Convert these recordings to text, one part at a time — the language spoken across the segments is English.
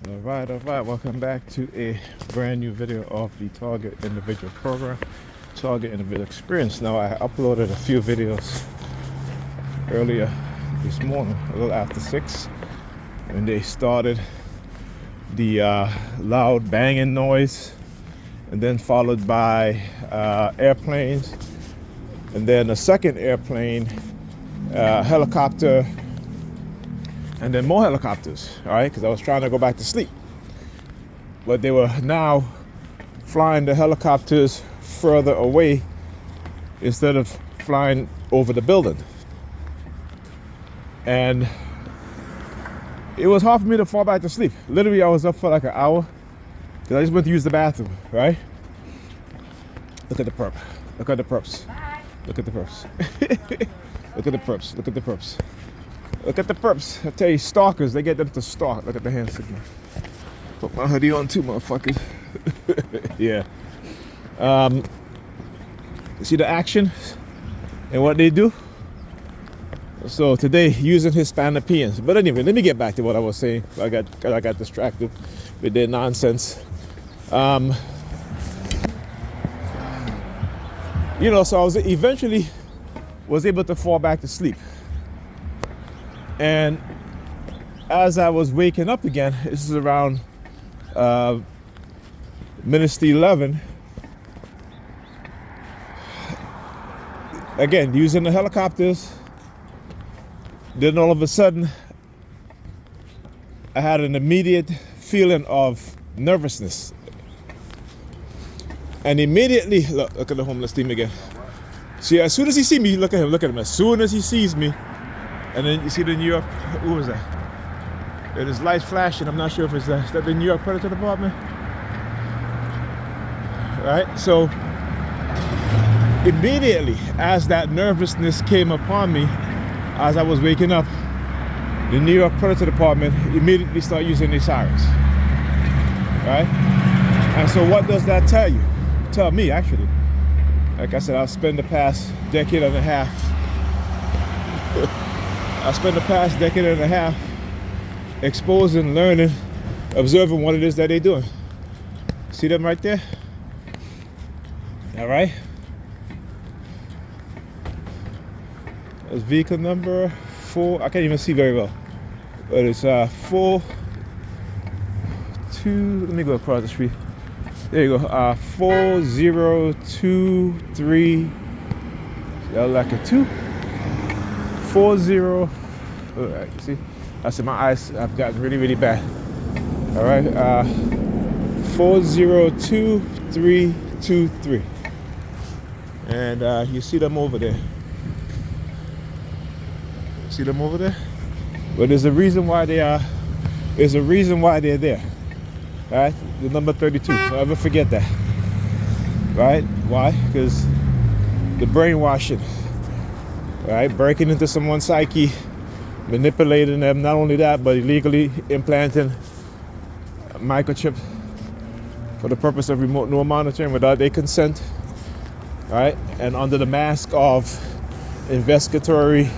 All right, welcome back to a brand new video of the Target Individual Program, Target Individual Experience. Now, I uploaded a few videos earlier this morning, a little after 6, and they started the loud banging noise, and then followed by airplanes, and then a second airplane, helicopter, and then more helicopters, all right, because I was trying to go back to sleep. But they were now flying the helicopters further away instead of flying over the building. And it was hard for me to fall back to sleep. Literally, I was up for like an hour because I just went to use the bathroom, right? Look at the perp. Look at the perps. Look at the perps. Look at the perps. Look at the perps. Look at the perps. I tell you, stalkers, they get them to stalk. Look at the hand signal. Put my hoodie on too, motherfuckers. Yeah. You see the action and what they do? So today, using Hispanopeans. But anyway, let me get back to what I was saying. I got distracted with their nonsense. So I was eventually able to fall back to sleep. And as I was waking up again, this is around minutes to 11, again, using the helicopters, then all of a sudden, I had an immediate feeling of nervousness. And immediately, look at the homeless team again. See, as soon as he sees me, look at him. As soon as he sees me, and then you see the New York, who was that? There's lights flashing. I'm not sure if it's that. Is that the New York Predator Department? Right? So immediately, as that nervousness came upon me, as I was waking up, the New York Predator Department immediately started using their sirens. Right? And so what does that tell you? Tell me, actually. Like I said, I've spent the past decade and a half exposing, learning, observing what it is that they're doing. See them right there? All right. That's vehicle number 4. I can't even see very well. But it's 4, 2. Let me go across the street. There you go. 4023. Like a 2. 40. All right. You see? I said my eyes have gotten really, really bad. All right. 402323. And you see them over there. See them over there? But there's a reason why they are. There's a reason why they're there. All right. The number 32. Don't ever forget that. Right? Why? Because the brainwashing. Right? Breaking into someone's psyche, manipulating them. Not only that, but illegally implanting a microchip for the purpose of remote neural monitoring without their consent. Right? And under the mask of investigatory,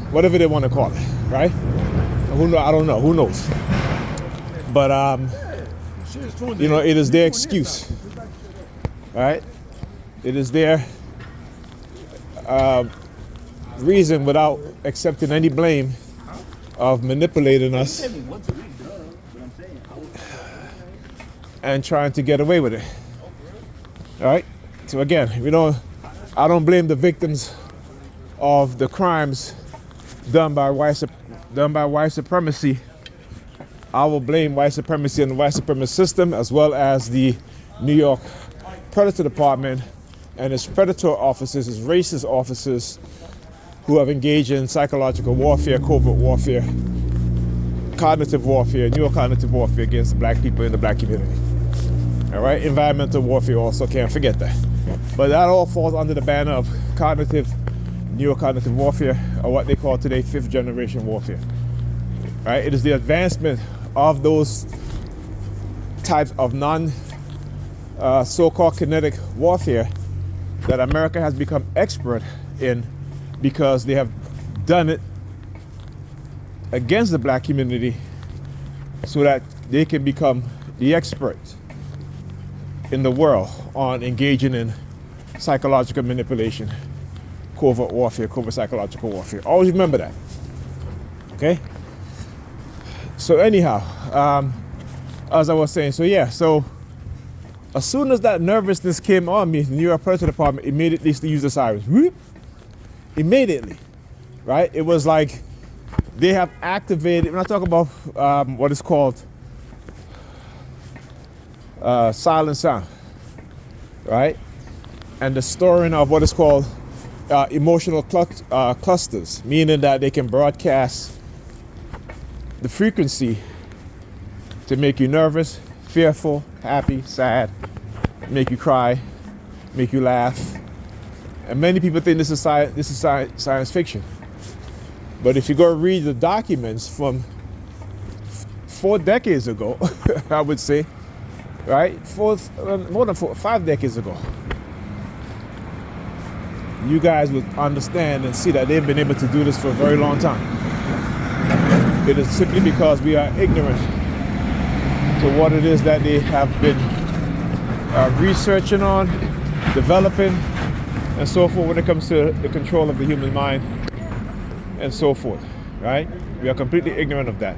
whatever they want to call it. Right? I don't know. Who knows? But it is their excuse. Right? It is their reason without accepting any blame of manipulating us and trying to get away with it. All right. So again, I don't blame the victims of the crimes done by white supremacy. I will blame white supremacy and the white supremacist system, as well as the New York Predator Department and its predator officers, its racist officers, who have engaged in psychological warfare, covert warfare, cognitive warfare, neurocognitive warfare against the black people in the black community. All right, environmental warfare also, can't forget that. But that all falls under the banner of cognitive, neurocognitive warfare, or what they call today 5th generation warfare. All right, it is the advancement of those types of so-called kinetic warfare that America has become expert in, because they have done it against the black community so that they can become the experts in the world on engaging in psychological manipulation, covert warfare, covert psychological warfare. Always remember that. Okay? So anyhow, as I was saying, so as soon as that nervousness came on me, the New York Predators Department immediately used the sirens. Whoop! Immediately, right? It was like they have activated, when I talk about what is called silent sound, right? And the storing of what is called emotional clusters, meaning that they can broadcast the frequency to make you nervous, fearful, happy, sad, make you cry, make you laugh. And many people think this is science fiction. But if you go read the documents from 4 decades ago, I would say, right? More than 5 decades ago, you guys would understand and see that they've been able to do this for a very long time. It is simply because we are ignorant to what it is that they have been researching on, developing, and so forth when it comes to the control of the human mind and so forth, right? We are completely ignorant of that.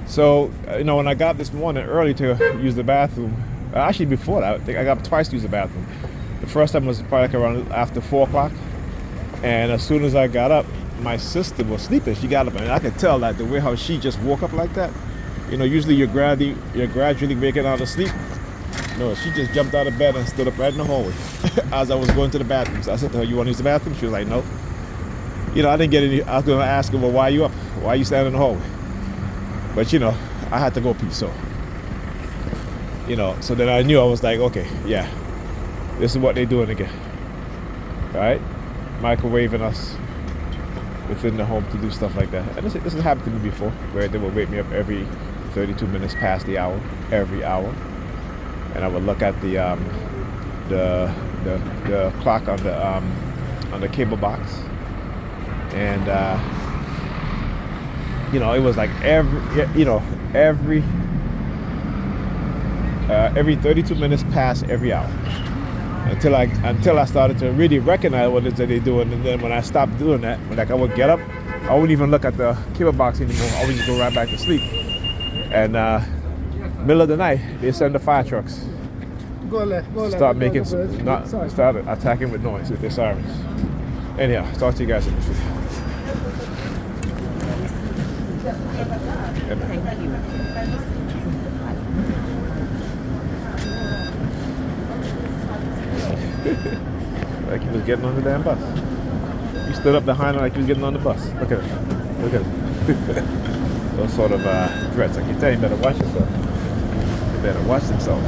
So, when I got this morning early to use the bathroom, actually before that, I think I got twice to use the bathroom. The first time was probably around after 4 o'clock, and as soon as I got up, my sister was sleeping. She got up, and I could tell that the way how she just woke up like that. Usually you're gradually waking out of sleep. No, she just jumped out of bed and stood up right in the hallway as I was going to the bathroom. So I said to her, "You want to use the bathroom?" She was like, "No." I didn't get any. I was going to ask her, "Well, why are you up? Why are you standing in the hallway?" But I had to go pee. So so then I knew, I was like, okay, yeah, this is what they're doing again. All right, microwaving us within the home to do stuff like that. And this has happened to me before, where they would wake me up every 32 minutes past the hour, every hour, and I would look at the clock on the cable box, and it was like every 32 minutes past every hour, until I started to really recognize what it is that they're doing. And then when I stopped doing that, I would get up, I wouldn't even look at the cable box anymore. I would just go right back to sleep. And middle of the night, they send the fire trucks. Start attacking with noise with their sirens. Anyhow, talk to you guys in the future. Thank you. Like he was getting on the damn bus. You stood up behind him like he was getting on the bus. Look at him. Look at him. Those sort of threats. I can tell you better watch yourself. You better watch himself.